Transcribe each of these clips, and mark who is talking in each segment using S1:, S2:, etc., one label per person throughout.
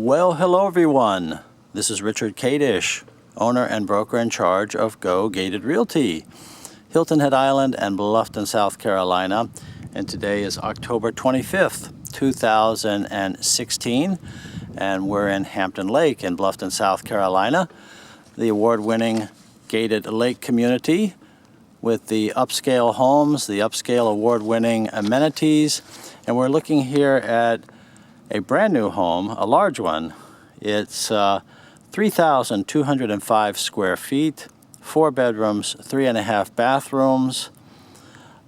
S1: Well, hello everyone. This is Richard Kadish, owner and broker in charge of Go Gated Realty, Hilton Head Island and Bluffton, South Carolina. And today is October 25th, 2016, and we're in Hampton Lake in Bluffton, South Carolina, the award-winning gated lake community with the upscale homes, the upscale award-winning amenities. And we're looking here at a brand new home, a large one. It's 3,205 square feet, 4 bedrooms, 3.5 bathrooms.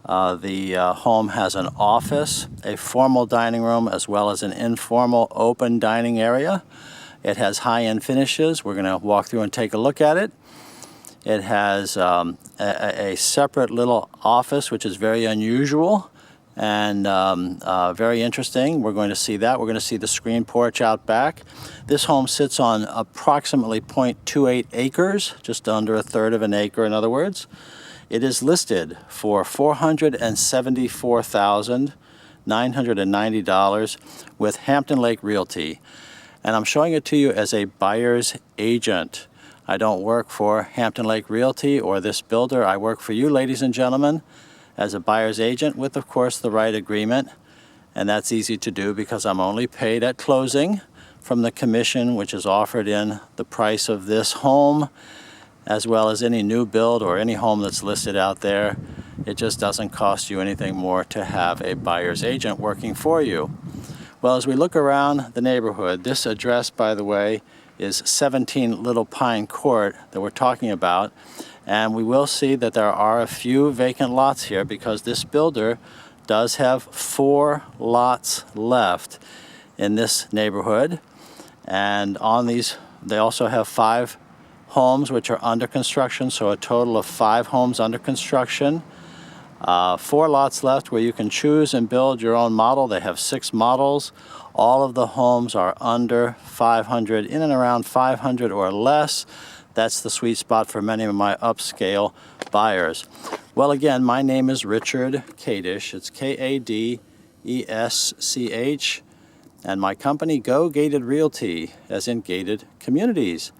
S1: The home has an office, a formal dining room, as well as an informal open dining area. It has high-end finishes. We're going to walk through and take a look at it. It has a separate little office, which is very unusual and very interesting. We're going to see that. We're going to see the screen porch out back. This home sits on approximately 0.28 acres, just under a third of an acre, in other words. It is listed for $474,990 with Hampton Lake Realty. And I'm showing it to you as a buyer's agent. I don't work for Hampton Lake Realty or this builder. I work for you, ladies and gentlemen, as a buyer's agent with, of course, the right agreement. And that's easy to do because I'm only paid at closing from the commission which is offered in the price of this home, as well as any new build or any home that's listed out there. It just doesn't cost you anything more to have a buyer's agent working for you. Well, as we look around the neighborhood, this address, by the way, is 17 Little Pine Court that we're talking about. And we will see that there are a few vacant lots here because this builder does have 4 lots left in this neighborhood. And on these, they also have 5 homes which are under construction, so a total of 5 homes under construction. 4 lots left where you can choose and build your own model. They have 6 models. All of the homes are under 500, in and around 500 or less. That's the sweet spot for many of my upscale buyers. Well, again, my name is Richard Kadish. It's Kadesch. And my company, Go Gated Realty, as in gated communities.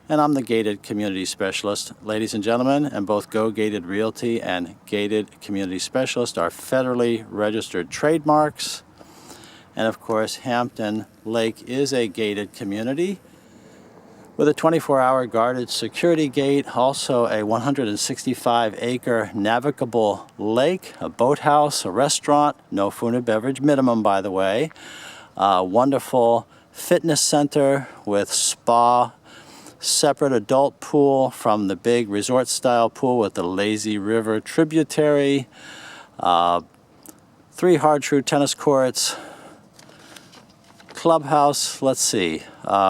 S1: And I'm the gated community specialist, ladies and gentlemen, and both Go Gated Realty and Gated Community Specialist are federally registered trademarks. And of course, Hampton Lake is a gated community with a 24-hour guarded security gate, also a 165-acre navigable lake, a boathouse, a restaurant, no food and beverage minimum, by the way, a wonderful fitness center with spa, separate adult pool from the big resort-style pool with the lazy river tributary, 3 hard-true tennis courts, clubhouse, let's see,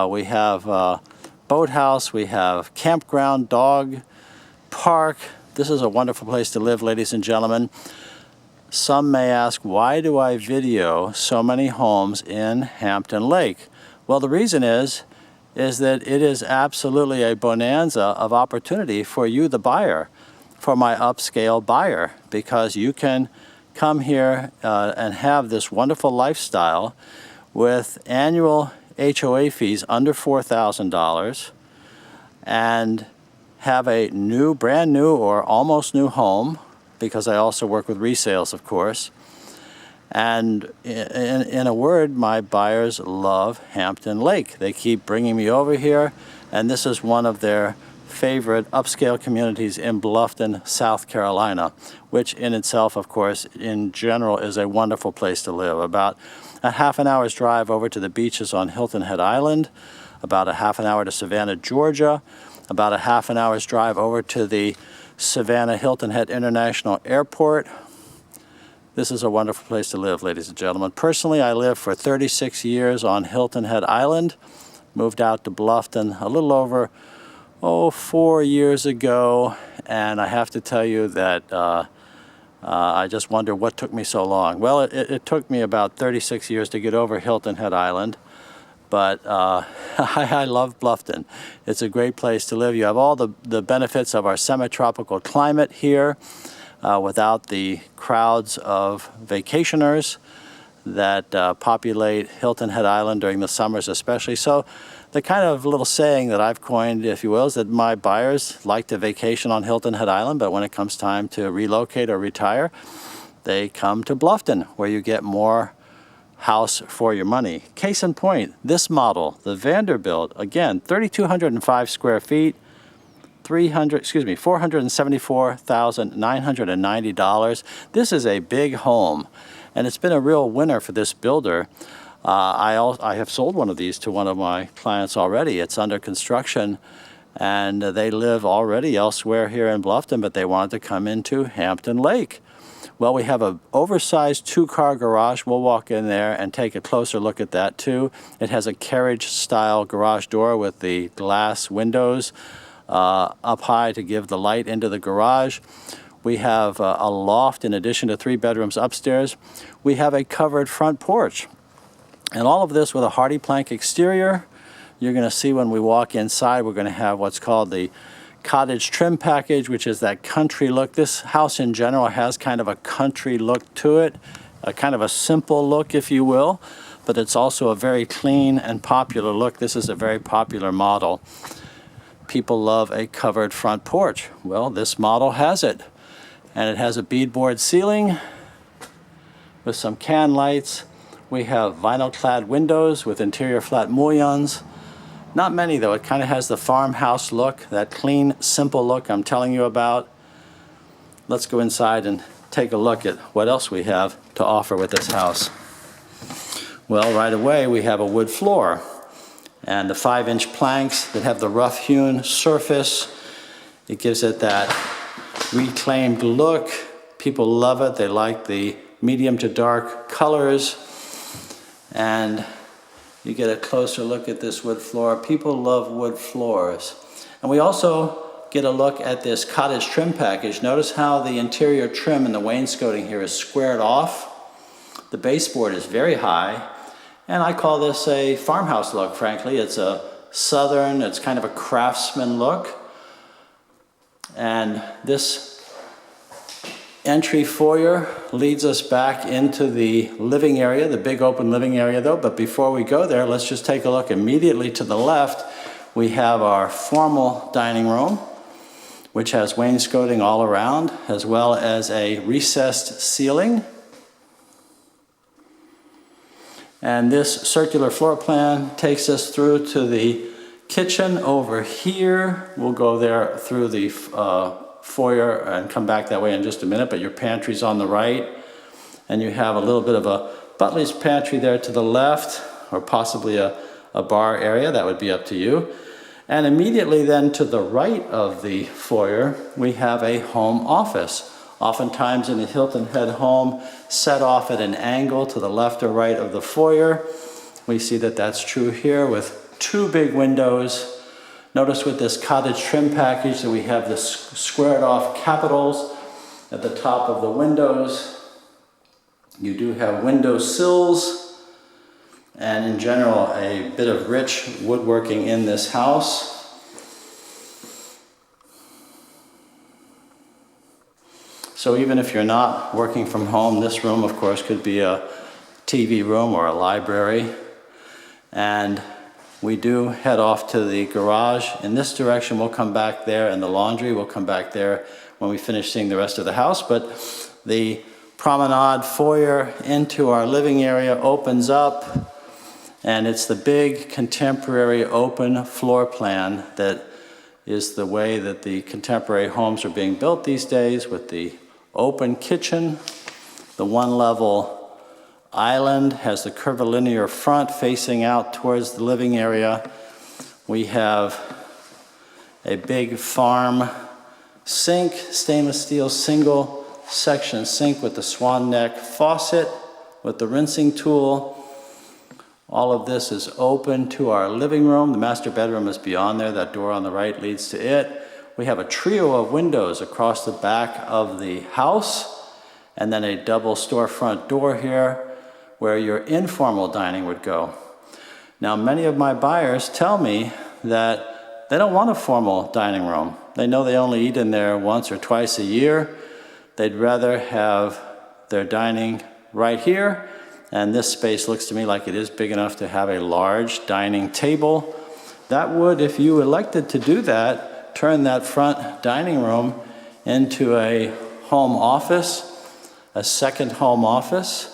S1: we have boathouse, we have campground, dog park. This is a wonderful place to live, ladies and gentlemen. Some may ask, why do I video so many homes in Hampton Lake? Well, the reason is that it is absolutely a bonanza of opportunity for you, the buyer, for my upscale buyer, because you can come here and have this wonderful lifestyle with annual HOA fees under $4,000 and have a brand new or almost new home, because I also work with resales, of course. And in a word, my buyers love Hampton Lake. They keep bringing me over here, and this is one of their favorite upscale communities in Bluffton, South Carolina, which in itself, of course, in general, is a wonderful place to live. About a half an hour's drive over to the beaches on Hilton Head Island, about a half an hour to Savannah, Georgia, about a half an hour's drive over to the Savannah Hilton Head International Airport. This is a wonderful place to live, ladies and gentlemen. Personally, I lived for 36 years on Hilton Head Island, moved out to Bluffton a little over 4 years ago, and I have to tell you that I just wonder what took me so long. Well, it took me about 36 years to get over Hilton Head Island, but I love Bluffton. It's a great place to live. You have all the benefits of our semi-tropical climate here without the crowds of vacationers that populate Hilton Head Island during the summers especially. So the kind of little saying that I've coined, if you will, is that my buyers like to vacation on Hilton Head Island, but when it comes time to relocate or retire, they come to Bluffton, where you get more house for your money. Case in point, this model, the Vanderbilt, again, 3,205 square feet, $474,990. This is a big home, and it's been a real winner for this builder. I have sold one of these to one of my clients already. It's under construction, and they live already elsewhere here in Bluffton, but they wanted to come into Hampton Lake. Well, we have an oversized two-car garage. We'll walk in there and take a closer look at that too. It has a carriage-style garage door with the glass windows up high to give the light into the garage. We have a loft in addition to 3 bedrooms upstairs. We have a covered front porch. And all of this with a hardy plank exterior. You're going to see when we walk inside, we're going to have what's called the cottage trim package, which is that country look. This house in general has kind of a country look to it, a kind of a simple look, if you will, but it's also a very clean and popular look. This is a very popular model. People love a covered front porch. Well, this model has it. And it has a beadboard ceiling with some can lights. We have vinyl clad windows with interior flat mullions. Not many though, it kind of has the farmhouse look, that clean, simple look I'm telling you about. Let's go inside and take a look at what else we have to offer with this house. Well, right away we have a wood floor and the 5-inch planks that have the rough hewn surface. It gives it that reclaimed look. People love it. They like the medium to dark colors. And you get a closer look at this wood floor. People love wood floors. And we also get a look at this cottage trim package. Notice how the interior trim and the wainscoting here is squared off. The baseboard is very high. And I call this a farmhouse look, frankly. It's a southern, it's kind of a craftsman look. And this entry foyer leads us back into the living area, the big open living area though. But before we go there, let's just take a look. Immediately to the left, we have our formal dining room, which has wainscoting all around, as well as a recessed ceiling. And this circular floor plan takes us through to the kitchen over here. We'll go there through the foyer and come back that way in just a minute, but your pantry's on the right. And you have a little bit of a butler's pantry there to the left, or possibly a bar area. That would be up to you. And immediately then to the right of the foyer, we have a home office. Oftentimes in a Hilton Head home, set off at an angle to the left or right of the foyer. We see that that's true here with 2 big windows. Notice with this cottage trim package that we have the squared off capitals at the top of the windows. You do have window sills, and in general a bit of rich woodworking in this house. So even if you're not working from home, this room of course could be a TV room or a library. And we do head off to the garage. In this direction, we'll come back there, and the laundry, we'll come back there when we finish seeing the rest of the house. But the promenade foyer into our living area opens up, and it's the big contemporary open floor plan that is the way that the contemporary homes are being built these days, with the open kitchen. The one-level island has the curvilinear front facing out towards the living area. We have a big farm sink, stainless steel single section sink with the swan neck faucet with the rinsing tool. All of this is open to our living room. The master bedroom is beyond there. That door on the right leads to it. We have a trio of windows across the back of the house, and then a double storefront door here where your informal dining would go. Now, many of my buyers tell me that they don't want a formal dining room. They know they only eat in there once or twice a year. They'd rather have their dining right here And this space looks to me like it is big enough to have a large dining table. That would, if you elected to do that, turn that front dining room into a home office, a second home office,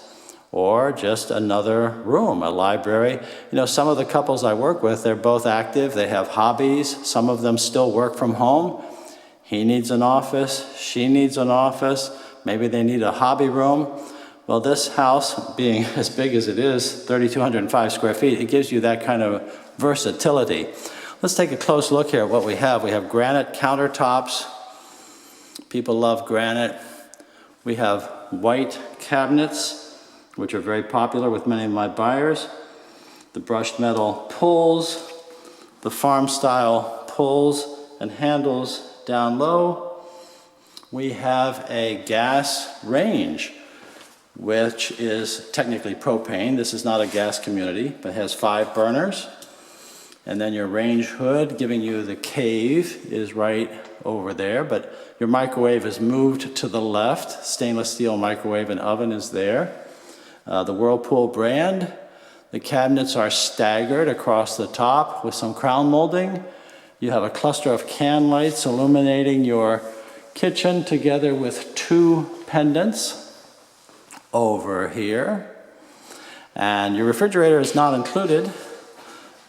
S1: or just another room, a library. You know, some of the couples I work with, they're both active, they have hobbies, some of them still work from home. He needs an office, she needs an office, maybe they need a hobby room. Well, this house, being as big as it is, 3,205 square feet, it gives you that kind of versatility. Let's take a close look here at what we have. We have granite countertops. People love granite. We have white cabinets, which are very popular with many of my buyers. The brushed metal pulls, the farm-style pulls and handles down low. We have a gas range, which is technically propane. This is not a gas community, but has 5 burners. And then your range hood, giving you the cave, is right over there, but your microwave is moved to the left. Stainless steel microwave and oven is there. The Whirlpool brand. The cabinets are staggered across the top with some crown molding. You have a cluster of can lights illuminating your kitchen together with 2 pendants over here. And your refrigerator is not included,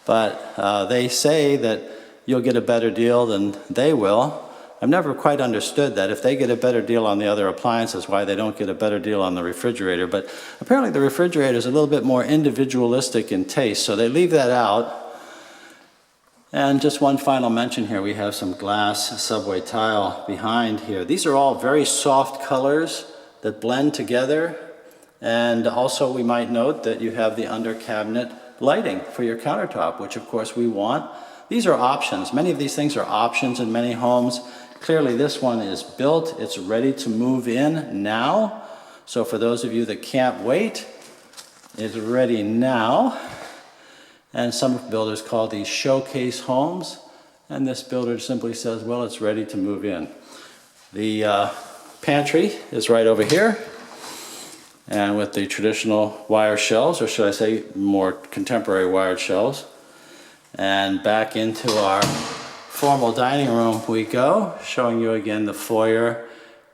S1: but they say that you'll get a better deal than they will. I've never quite understood that. If they get a better deal on the other appliances, why they don't get a better deal on the refrigerator. But apparently the refrigerator is a little bit more individualistic in taste, so they leave that out. And just one final mention here, we have some glass subway tile behind here. These are all very soft colors that blend together. And also we might note that you have the under cabinet lighting for your countertop, which of course we want. These are options. Many of these things are options in many homes. Clearly this one is built. It's ready to move in now. So for those of you that can't wait, it's ready now. And some builders call these showcase homes. And this builder simply says, well, it's ready to move in. The pantry is right over here. And with the traditional wire shelves, or should I say more contemporary wired shelves. And back into our formal dining room we go, showing you again the foyer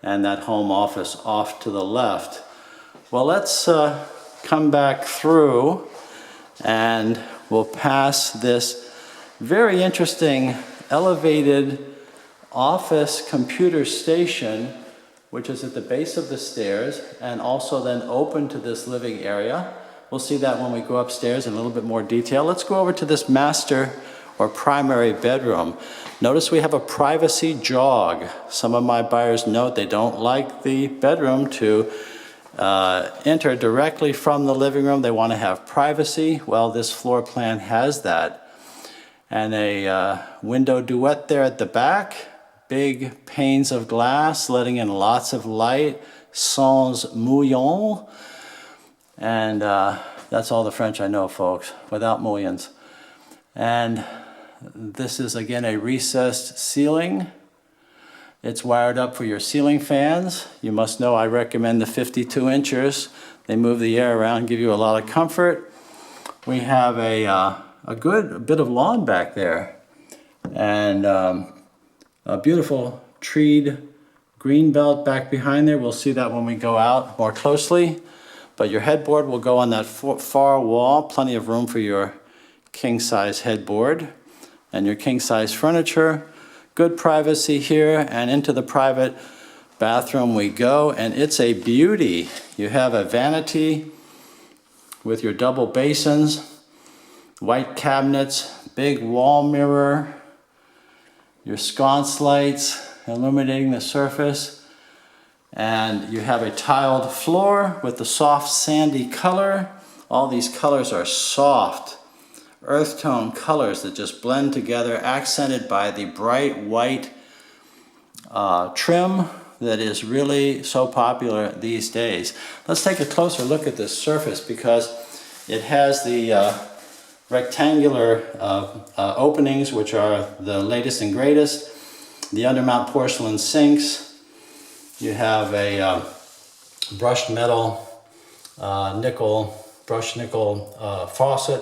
S1: and that home office off to the left. Well, let's come back through and we'll pass this very interesting elevated office computer station, which is at the base of the stairs and also then open to this living area. We'll see that when we go upstairs in a little bit more detail. Let's go over to this master or primary bedroom. Notice we have a privacy jog. Some of my buyers note they don't like the bedroom to enter directly from the living room. They want to have privacy. Well, this floor plan has that. And a window duet there at the back. Big panes of glass letting in lots of light. Sans mouillon. And that's all the French I know, folks, without mullions. And this is, again, a recessed ceiling. It's wired up for your ceiling fans. You must know I recommend the 52 inchers. They move the air around, give you a lot of comfort. We have a good bit of lawn back there. And a beautiful treed green belt back behind there. We'll see that when we go out more closely. But your headboard will go on that far wall. Plenty of room for your king-size headboard and your king-size furniture. Good privacy here, and into the private bathroom we go, and it's a beauty. You have a vanity with your double basins, white cabinets, big wall mirror, your sconce lights illuminating the surface. And you have a tiled floor with the soft sandy color. All these colors are soft, earth tone colors that just blend together, accented by the bright white trim that is really so popular these days. Let's take a closer look at this surface because it has the rectangular openings, which are the latest and greatest. The undermount porcelain sinks. You have a brushed metal nickel brushed nickel faucet.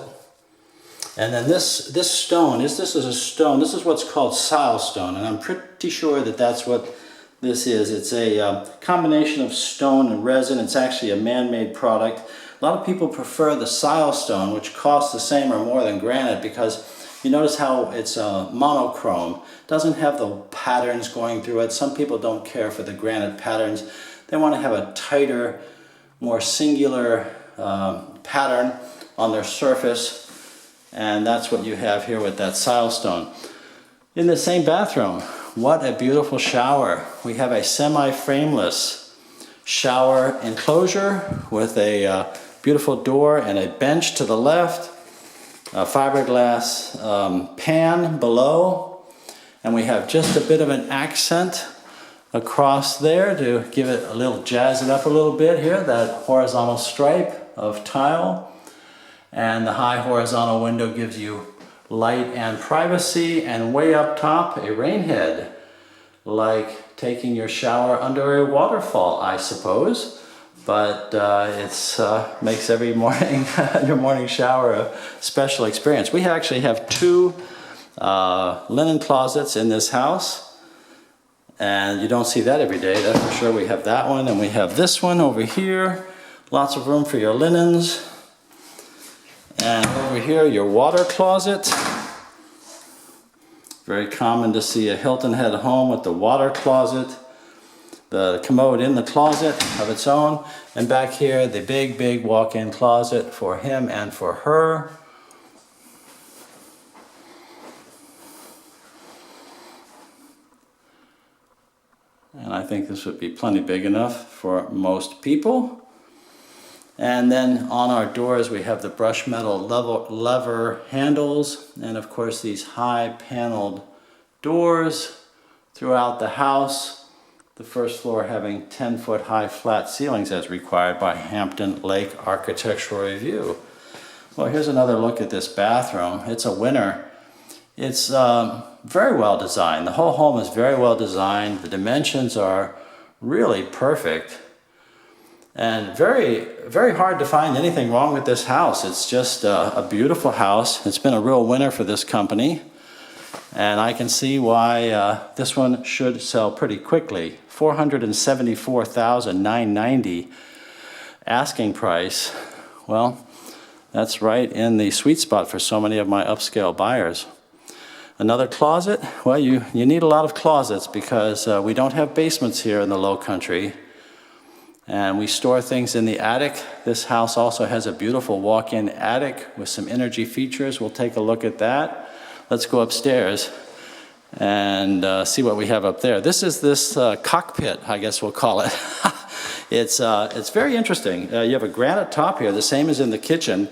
S1: And then this stone, this is a stone, this is what's called silestone, and I'm pretty sure that that's what this is. It's a combination of stone and resin. It's actually a man-made product. A lot of people prefer the silestone, which costs the same or more than granite, because you notice how it's monochrome. Doesn't have the patterns going through it. Some people don't care for the granite patterns. They want to have a tighter, more singular pattern on their surface. And that's what you have here with that silestone. In the same bathroom, what a beautiful shower. We have a semi-frameless shower enclosure with a beautiful door and a bench to the left, a fiberglass pan below, and we have just a bit of an accent across there to give it a little, jazz it up a little bit here, that horizontal stripe of tile. And the high horizontal window gives you light and privacy, and way up top, a rain head, like taking your shower under a waterfall, I suppose. But it makes every morning, your morning shower a special experience. We actually have two linen closets in this house, and you don't see that every day, that's for sure. We have that one, and we have this one over here. Lots of room for your linens. And over here, your water closet. Very common to see a Hilton head home with the water closet, the commode in the closet of its own, and back here, the big walk-in closet for him and for her. And I think this would be plenty big enough for most people. And then on our doors, we have the brushed metal lever handles, and of course these high paneled doors throughout the house. The first floor having 10-foot high flat ceilings as required by Hampton Lake Architectural Review. Well, here's another look at this bathroom. It's a winner. It's very well designed. The whole home is very well designed. The dimensions are really perfect. And very hard to find anything wrong with this house. It's just a beautiful house. It's been a real winner for this company. And I can see why this one should sell pretty quickly. $474,990 asking price. Well, that's right in the sweet spot for so many of my upscale buyers. Another closet. Well, you need a lot of closets because we don't have basements here in the Low Country. And we store things in the attic. This house also has a beautiful walk-in attic with some energy features. We'll take a look at that. Let's go upstairs and see what we have up there. This is this cockpit, I guess we'll call it. It's very interesting. You have a granite top here, the same as in the kitchen,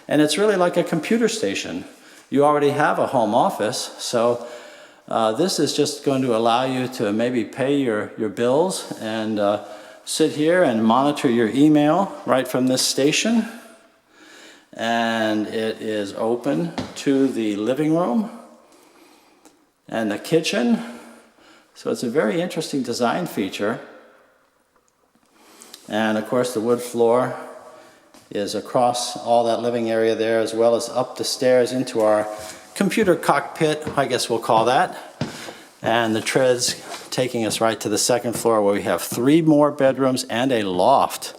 S1: and it's really like a computer station. You already have a home office, so this is just going to allow you to maybe pay your bills and sit here and monitor your email right from this station. And it is open to the living room and the kitchen. So it's a very interesting design feature. And of course the wood floor is across all that living area there, as well as up the stairs into our computer cockpit, I guess we'll call that. And the treads taking us right to the second floor, where we have 3 more bedrooms and a loft.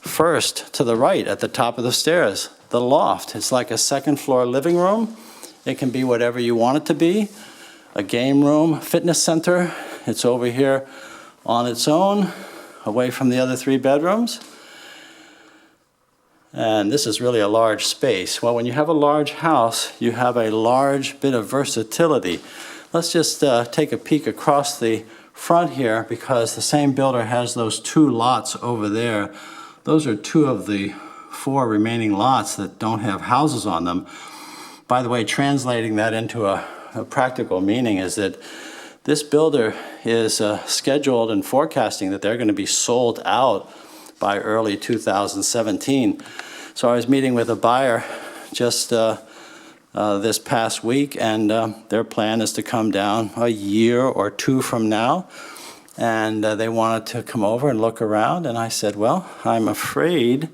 S1: First, to the right at the top of the stairs, the loft. It's like a second floor living room. It can be whatever you want it to be. A game room, fitness center. It's over here on its own, away from the other 3 bedrooms. And this is really a large space. Well, when you have a large house, you have a large bit of versatility. Let's just take a peek across the front here, because the same builder has those 2 lots over there. Those are 2 of the 4 remaining lots that don't have houses on them. By the way, translating that into a practical meaning is that this builder is scheduled and forecasting that they're going to be sold out by early 2017. So I was meeting with a buyer just this past week, and their plan is to come down a year or 2 from now, and they wanted to come over and look around. And I said, well, I'm afraid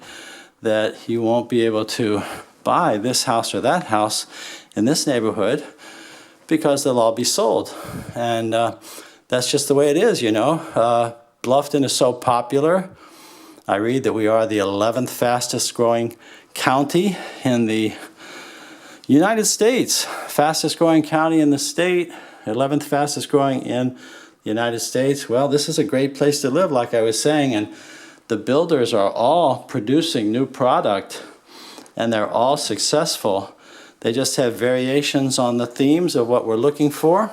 S1: that you won't be able to buy this house or that house in this neighborhood because they'll all be sold. And that's just the way it is, you know. Bluffton is so popular. I read that we are the 11th fastest growing county in the United States. Fastest growing county in the state, 11th fastest growing in the United States. Well, this is a great place to live, like I was saying, and the builders are all producing new product, and they're all successful. They just have variations on the themes of what we're looking for.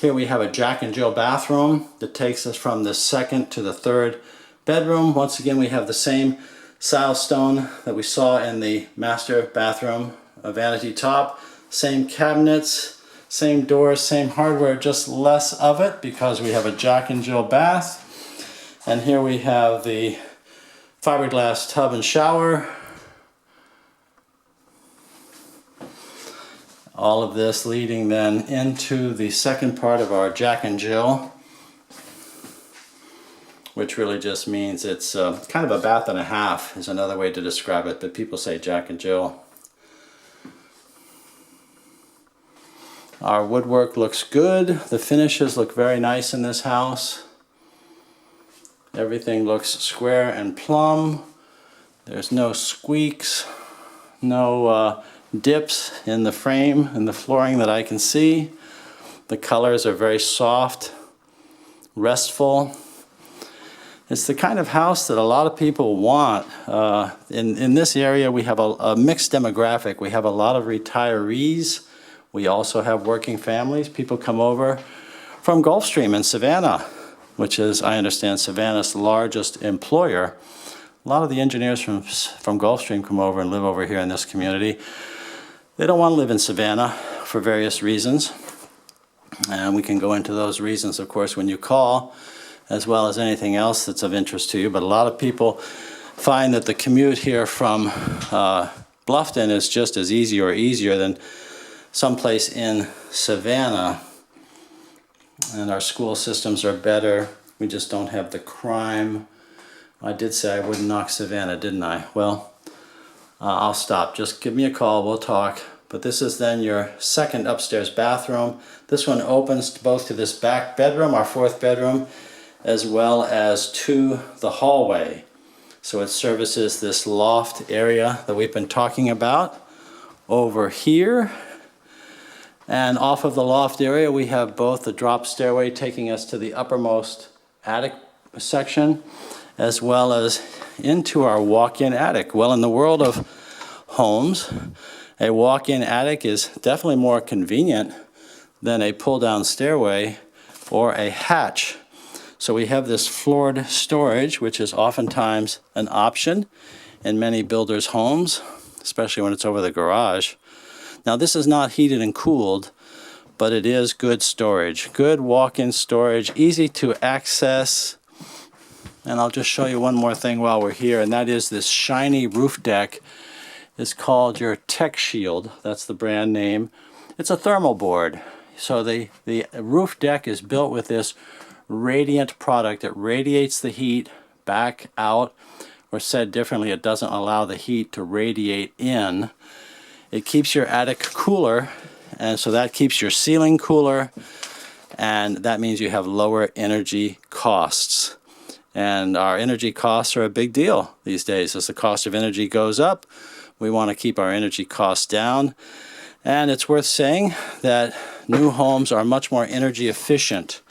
S1: Here we have a Jack and Jill bathroom that takes us from the second to the third bedroom. Once again, we have the same style stone that we saw in the master bathroom, a vanity top, same cabinets, same doors, same hardware, just less of it because we have a Jack and Jill bath. And here we have the fiberglass tub and shower. All of this leading then into the second part of our Jack and Jill, which really just means it's kind of a bath and a half is another way to describe it, but people say Jack and Jill. Our woodwork looks good. The finishes look very nice in this house. Everything looks square and plumb. There's no squeaks, no dips in the frame and the flooring that I can see. The colors are very soft, restful. It's the kind of house that a lot of people want. In this area, we have a mixed demographic. We have a lot of retirees. We also have working families. People come over from Gulfstream in Savannah, which is, I understand, Savannah's largest employer. A lot of the engineers from Gulfstream come over and live over here in this community. They don't want to live in Savannah for various reasons. And we can go into those reasons, of course, when you call, as well as anything else that's of interest to you. But a lot of people find that the commute here from Bluffton is just as easy or easier than someplace in Savannah. And our school systems are better. We just don't have the crime. I did say I wouldn't knock Savannah, didn't I? Well, I'll stop. Just give me a call. We'll talk. But this is then your second upstairs bathroom. This one opens both to this back bedroom, our fourth bedroom, as well as to the hallway. So it services this loft area that we've been talking about over here. And off of the loft area, we have both the drop stairway taking us to the uppermost attic section, as well as into our walk-in attic. Well, in the world of homes, a walk-in attic is definitely more convenient than a pull-down stairway or a hatch. So we have this floored storage, which is oftentimes an option in many builders' homes, especially when it's over the garage. Now, this is not heated and cooled, but it is good storage. Good walk-in storage, easy to access. And I'll just show you one more thing while we're here, and that is this shiny roof deck is called your Tech Shield. That's the brand name. It's a thermal board. So the roof deck is built with this radiant product. It radiates the heat back out, or said differently, it doesn't allow the heat to radiate in. It keeps your attic cooler, and so that keeps your ceiling cooler, and that means you have lower energy costs. And our energy costs are a big deal these days. As the cost of energy goes up, we want to keep our energy costs down. And it's worth saying that new homes are much more energy efficient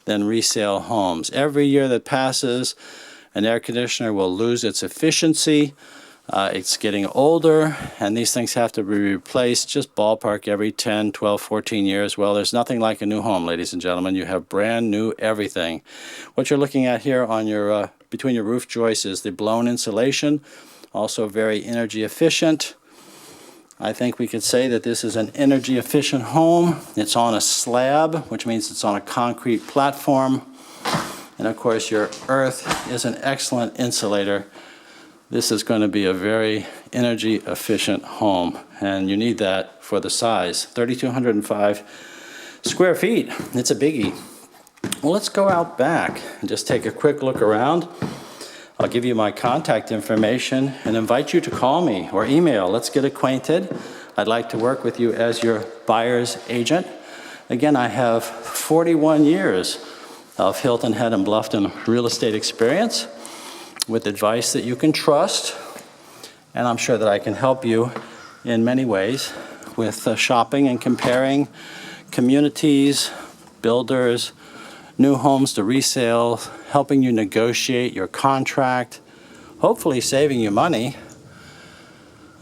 S1: than resale homes. Every year that passes, an air conditioner will lose its efficiency. It's getting older, and these things have to be replaced just ballpark every 10, 12, 14 years. Well, there's nothing like a new home, ladies and gentlemen. You have brand new everything. What you're looking at here on your between your roof joists is the blown insulation, also very energy efficient. I think we could say that this is an energy efficient home. It's on a slab, which means it's on a concrete platform. And of course, your earth is an excellent insulator. This is going to be a very energy efficient home, and you need that for the size. 3,205 square feet. It's a biggie. Well, let's go out back and just take a quick look around. I'll give you my contact information and invite you to call me or email. Let's get acquainted. I'd like to work with you as your buyer's agent. Again, I have 41 years of Hilton Head and Bluffton real estate experience with advice that you can trust. And I'm sure that I can help you in many ways with shopping and comparing communities, builders, new homes to resale, helping you negotiate your contract, hopefully saving you money.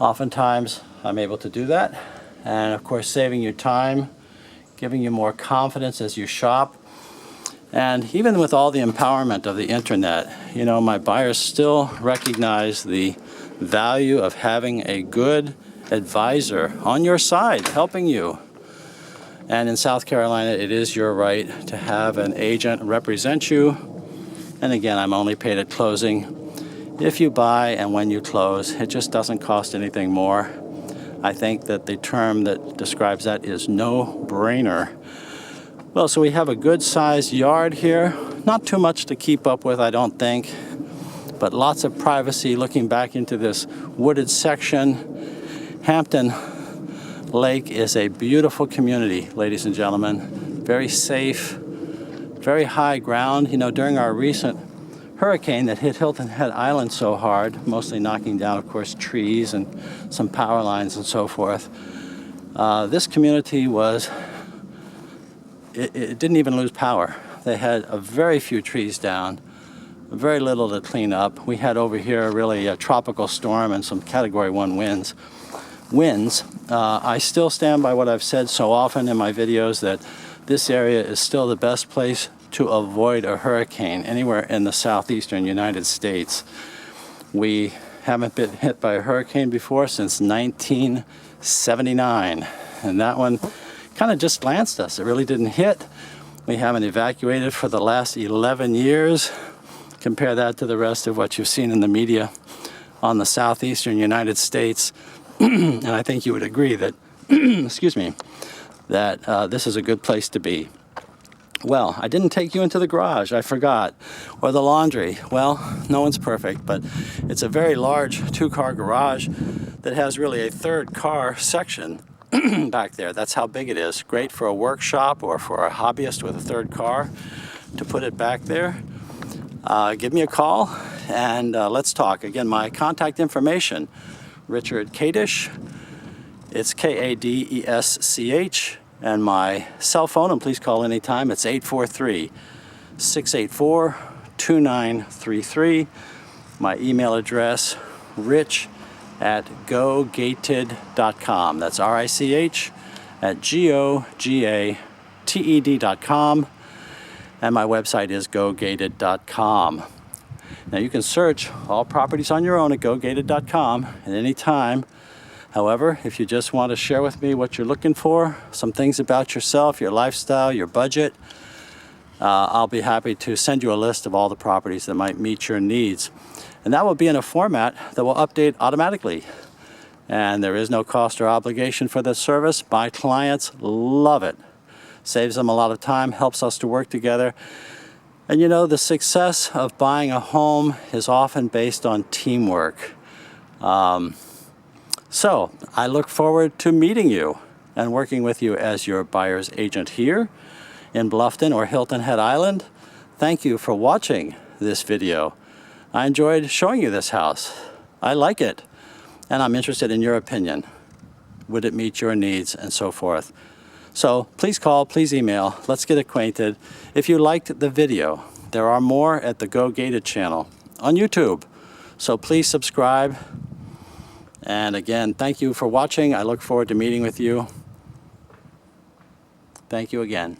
S1: Oftentimes, I'm able to do that. And of course, saving you time, giving you more confidence as you shop. And even with all the empowerment of the internet, you know, my buyers still recognize the value of having a good advisor on your side, helping you. And in South Carolina, it is your right to have an agent represent you. And again, I'm only paid at closing. If you buy and when you close, it just doesn't cost anything more. I think that the term that describes that is no-brainer. Well, so we have a good-sized yard here. Not too much to keep up with, I don't think, but lots of privacy looking back into this wooded section. Hampton Lake is a beautiful community, ladies and gentlemen. Very safe, very high ground. You know, during our recent hurricane that hit Hilton Head Island so hard, mostly knocking down, of course, trees and some power lines and so forth, this community was, it didn't even lose power. They had a very few trees down, very little to clean up. We had over here really a tropical storm and some Category 1 winds. I still stand by what I've said so often in my videos, that this area is still the best place to avoid a hurricane anywhere in the southeastern United States. We haven't been hit by a hurricane before since 1979, and that one kind of just glanced us. It really didn't hit. We haven't evacuated for the last 11 years. Compare that to the rest of what you've seen in the media on the southeastern United States. And I think you would agree that, excuse me, that this is a good place to be. Well, I didn't take you into the garage, I forgot, or the laundry. Well, no one's perfect, but it's a very large 2-car garage that has really a 3rd car section back there. That's how big it is. Great for a workshop or for a hobbyist with a 3rd car to put it back there. Give me a call and let's talk. Again, my contact information, Richard Kadish. It's Kadesch. And my cell phone, and please call anytime, it's 843-684-2933. My email address, rich@gogated.com. That's RICH@GOGATED.com. And my website is gogated.com. Now you can search all properties on your own at gogated.com at any time. However, if you just want to share with me what you're looking for, some things about yourself, your lifestyle, your budget, I'll be happy to send you a list of all the properties that might meet your needs. And that will be in a format that will update automatically. And there is no cost or obligation for this service. My clients love it. Saves them a lot of time, helps us to work together. And you know, the success of buying a home is often based on teamwork. So I look forward to meeting you and working with you as your buyer's agent here in Bluffton or Hilton Head Island. Thank you for watching this video. I enjoyed showing you this house. I like it, and I'm interested in your opinion. Would it meet your needs and so forth? So please call, please email. Let's get acquainted. If you liked the video, there are more at the Go Gated channel on YouTube. So please subscribe. And again, thank you for watching. I look forward to meeting with you. Thank you again.